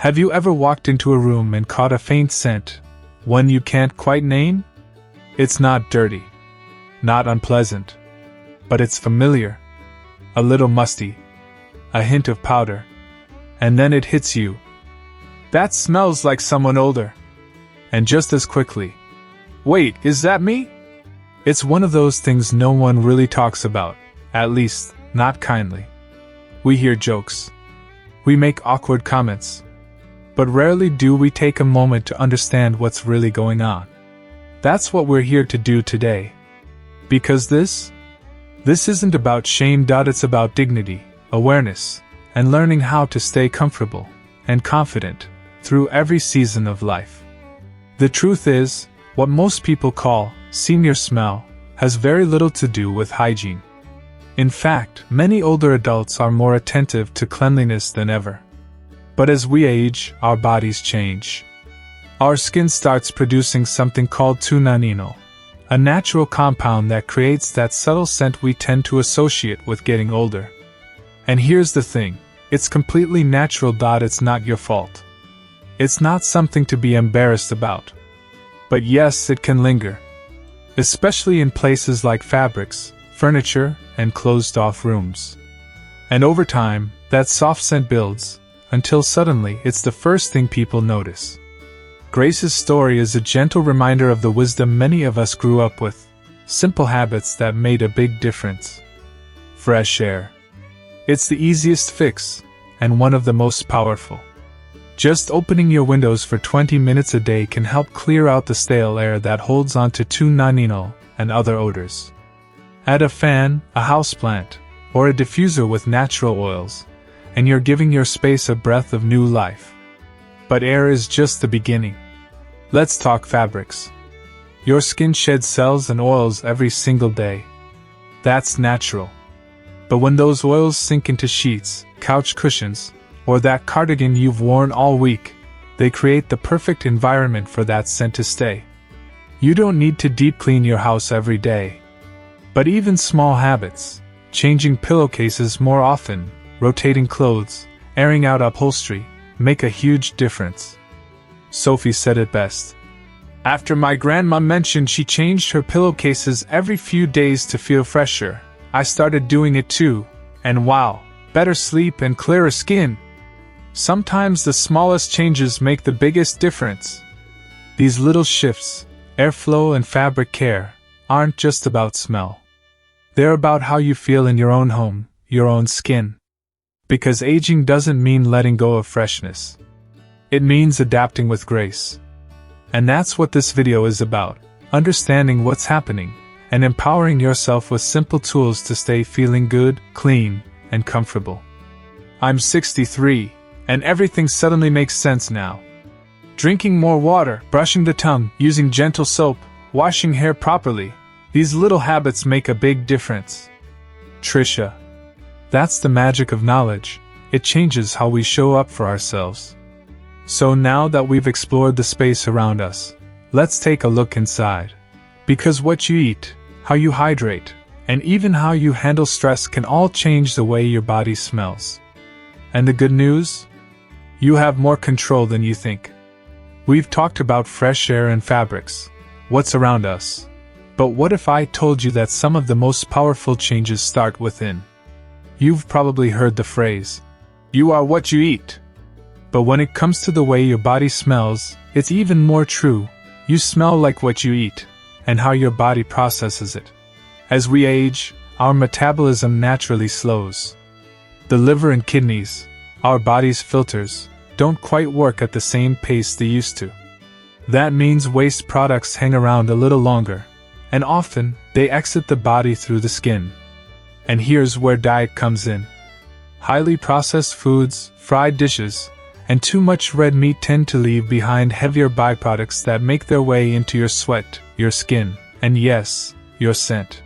Have you ever walked into a room and caught a faint scent, one you can't quite name? It's not dirty, not unpleasant, but it's familiar, a little musty, a hint of powder, and then it hits you. That smells like someone older. And just as quickly, wait, is that me? It's one of those things no one really talks about, at least, not kindly. We hear jokes. We make awkward comments. But rarely do we take a moment to understand what's really going on. That's what we're here to do today. Because this isn't about shame. It's about dignity, awareness, and learning how to stay comfortable and confident through every season of life. The truth is, what most people call senior smell has very little to do with hygiene. In fact, many older adults are more attentive to cleanliness than ever. But as we age, our bodies change. Our skin starts producing something called tunanino, a natural compound that creates that subtle scent we tend to associate with getting older. And here's the thing, it's completely natural. It's not your fault. It's not something to be embarrassed about. But yes, it can linger. Especially in places like fabrics, furniture, and closed-off rooms. And over time, that soft scent builds, until suddenly it's the first thing people notice. Grace's story is a gentle reminder of the wisdom many of us grew up with, simple habits that made a big difference. Fresh air. It's the easiest fix, and one of the most powerful. Just opening your windows for 20 minutes a day can help clear out the stale air that holds onto tunanino and other odors. Add a fan, a houseplant, or a diffuser with natural oils, and you're giving your space a breath of new life. But air is just the beginning. Let's talk fabrics. Your skin sheds cells and oils every single day. That's natural. But when those oils sink into sheets, couch cushions, or that cardigan you've worn all week, they create the perfect environment for that scent to stay. You don't need to deep clean your house every day. But even small habits, changing pillowcases more often, rotating clothes, airing out upholstery, make a huge difference. Sophie said it best. After my grandma mentioned she changed her pillowcases every few days to feel fresher, I started doing it too, and wow, better sleep and clearer skin. Sometimes the smallest changes make the biggest difference. These little shifts, airflow and fabric care, aren't just about smell. They're about how you feel in your own home, your own skin. Because aging doesn't mean letting go of freshness. It means adapting with grace. And that's what this video is about, understanding what's happening, and empowering yourself with simple tools to stay feeling good, clean, and comfortable. I'm 63, and everything suddenly makes sense now. Drinking more water, brushing the tongue, using gentle soap, washing hair properly, these little habits make a big difference. Trisha. That's the magic of knowledge. It changes how we show up for ourselves. So now that we've explored the space around us, let's take a look inside. Because what you eat, how you hydrate, and even how you handle stress can all change the way your body smells. And the good news? You have more control than you think. We've talked about fresh air and fabrics, what's around us. But what if I told you that some of the most powerful changes start within? You've probably heard the phrase, "You are what you eat." But when it comes to the way your body smells, it's even more true. You smell like what you eat, and how your body processes it. As we age, our metabolism naturally slows. The liver and kidneys, our body's filters, don't quite work at the same pace they used to. That means waste products hang around a little longer, and often, they exit the body through the skin. And here's where diet comes in. Highly processed foods, fried dishes, and too much red meat tend to leave behind heavier byproducts that make their way into your sweat, your skin, and yes, your scent.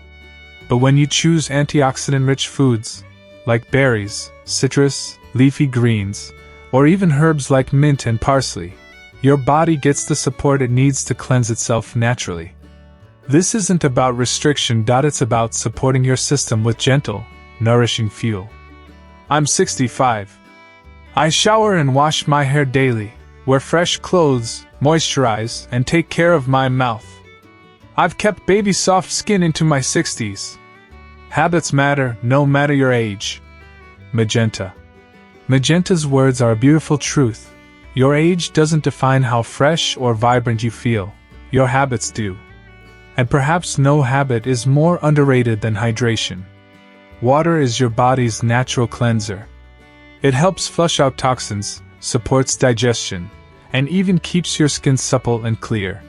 But when you choose antioxidant-rich foods, like berries, citrus, leafy greens, or even herbs like mint and parsley, your body gets the support it needs to cleanse itself naturally. This isn't about restriction. It's about supporting your system with gentle, nourishing fuel. I'm 65. I shower and wash my hair daily, wear fresh clothes, moisturize, and take care of my mouth. I've kept baby soft skin into my 60s. Habits matter, no matter your age. Magenta. Magenta's words are a beautiful truth. Your age doesn't define how fresh or vibrant you feel. Your habits do. And perhaps no habit is more underrated than hydration. Water is your body's natural cleanser. It helps flush out toxins, supports digestion, and even keeps your skin supple and clear.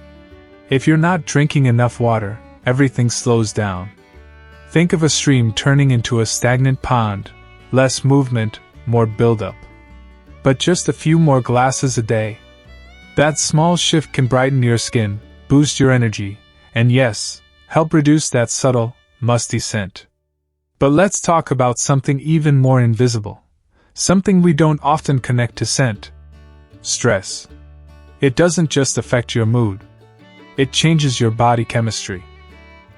If you're not drinking enough water, everything slows down. Think of a stream turning into a stagnant pond, less movement, more buildup. But just a few more glasses a day. That small shift can brighten your skin, boost your energy, and yes, help reduce that subtle, musty scent. But let's talk about something even more invisible. Something we don't often connect to scent. Stress. It doesn't just affect your mood. It changes your body chemistry.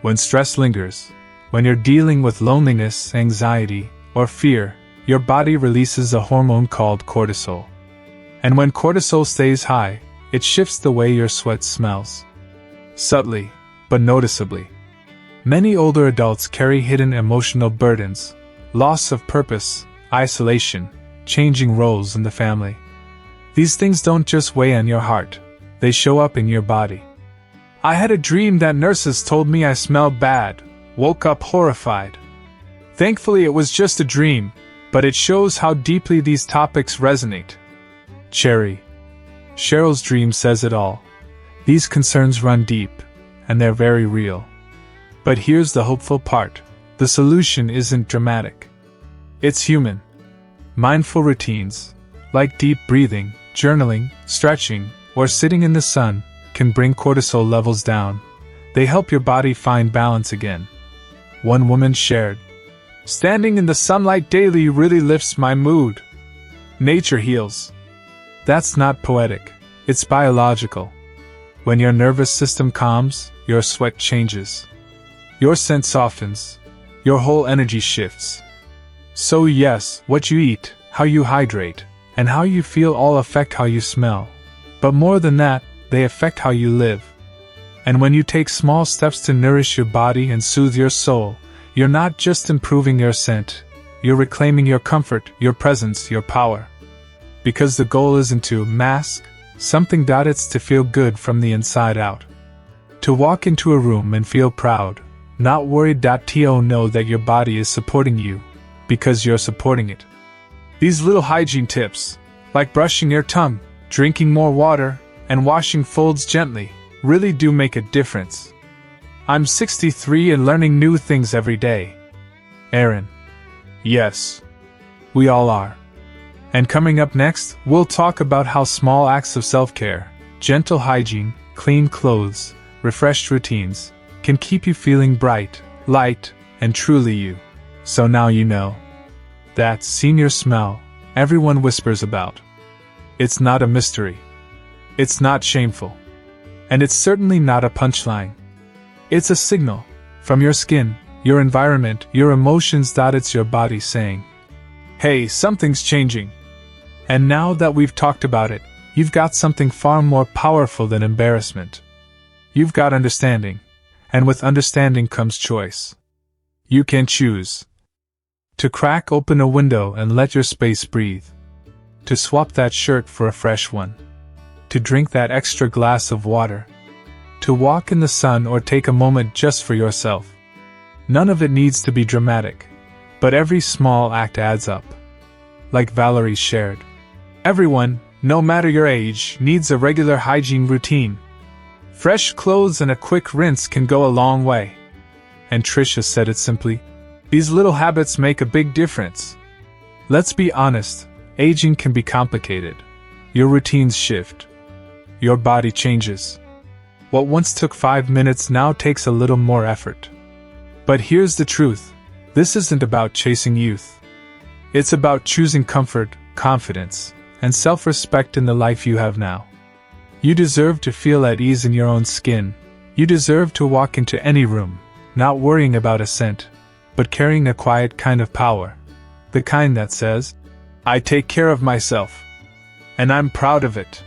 When stress lingers, when you're dealing with loneliness, anxiety, or fear, your body releases a hormone called cortisol. And when cortisol stays high, it shifts the way your sweat smells. Subtly, but noticeably. Many older adults carry hidden emotional burdens, loss of purpose, isolation, changing roles in the family. These things don't just weigh on your heart, they show up in your body. I had a dream that nurses told me I smelled bad, woke up horrified. Thankfully it was just a dream, but it shows how deeply these topics resonate. Cherry. Cheryl's dream says it all. These concerns run deep, and they're very real. But here's the hopeful part. The solution isn't dramatic. It's human. Mindful routines, like deep breathing, journaling, stretching, or sitting in the sun, can bring cortisol levels down. They help your body find balance again. One woman shared, "Standing in the sunlight daily really lifts my mood. Nature heals." That's not poetic, it's biological. When your nervous system calms, your sweat changes. Your scent softens. Your whole energy shifts. So yes, what you eat, how you hydrate, and how you feel all affect how you smell. But more than that, they affect how you live. And when you take small steps to nourish your body and soothe your soul, you're not just improving your scent, you're reclaiming your comfort, your presence, your power. Because the goal isn't to mask something, it's to feel good from the inside out. To walk into a room and feel proud, not worried. To know that your body is supporting you, because you're supporting it. These little hygiene tips, like brushing your tongue, drinking more water, and washing folds gently, really do make a difference. I'm 63 and learning new things every day. Aaron. Yes. We all are. And coming up next, we'll talk about how small acts of self-care, gentle hygiene, clean clothes, refreshed routines, can keep you feeling bright, light, and truly you. So now you know. That senior smell everyone whispers about. It's not a mystery. It's not shameful. And it's certainly not a punchline. It's a signal, from your skin, your environment, your emotions. It's your body saying, "Hey, something's changing." And now that we've talked about it, you've got something far more powerful than embarrassment. You've got understanding. And with understanding comes choice. You can choose to crack open a window and let your space breathe. To swap that shirt for a fresh one. To drink that extra glass of water. To walk in the sun or take a moment just for yourself. None of it needs to be dramatic, but every small act adds up. Like Valerie shared, everyone, no matter your age, needs a regular hygiene routine. Fresh clothes and a quick rinse can go a long way. And Trisha said it simply, these little habits make a big difference. Let's be honest, aging can be complicated. Your routines shift. Your body changes. What once took 5 minutes now takes a little more effort. But here's the truth. This isn't about chasing youth. It's about choosing comfort, confidence, and self-respect in the life you have now. You deserve to feel at ease in your own skin. You deserve to walk into any room, not worrying about a scent, but carrying a quiet kind of power. The kind that says, I take care of myself. And I'm proud of it.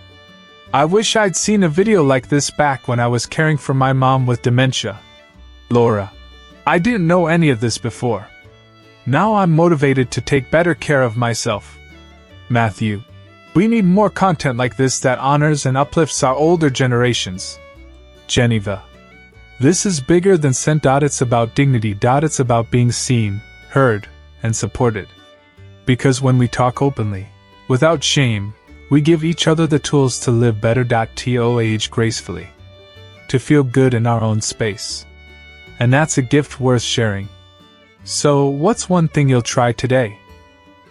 I wish I'd seen a video like this back when I was caring for my mom with dementia. Laura. I didn't know any of this before. Now I'm motivated to take better care of myself. Matthew. We need more content like this that honors and uplifts our older generations. Geneva. This is bigger than scent. It's about dignity. It's about being seen, heard, and supported. Because when we talk openly, without shame, we give each other the tools to live better. To age gracefully. To feel good in our own space. And that's a gift worth sharing. So, what's one thing you'll try today?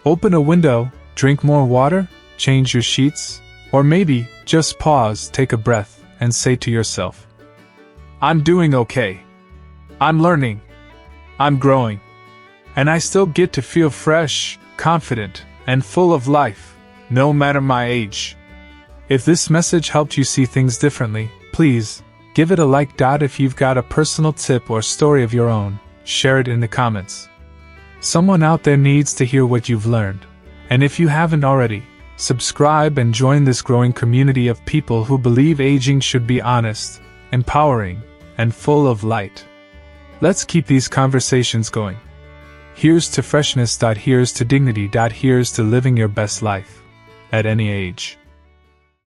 Open a window, drink more water, change your sheets, or maybe just pause, take a breath, and say to yourself, I'm doing okay. I'm learning. I'm growing. And I still get to feel fresh, confident, and full of life, no matter my age. If this message helped you see things differently, please give it a like. If you've got a personal tip or story of your own, share it in the comments. Someone out there needs to hear what you've learned. And if you haven't already, subscribe and join this growing community of people who believe aging should be honest, empowering, and full of light. Let's keep these conversations going. Here's to freshness. Here's to dignity. Here's to living your best life at any age.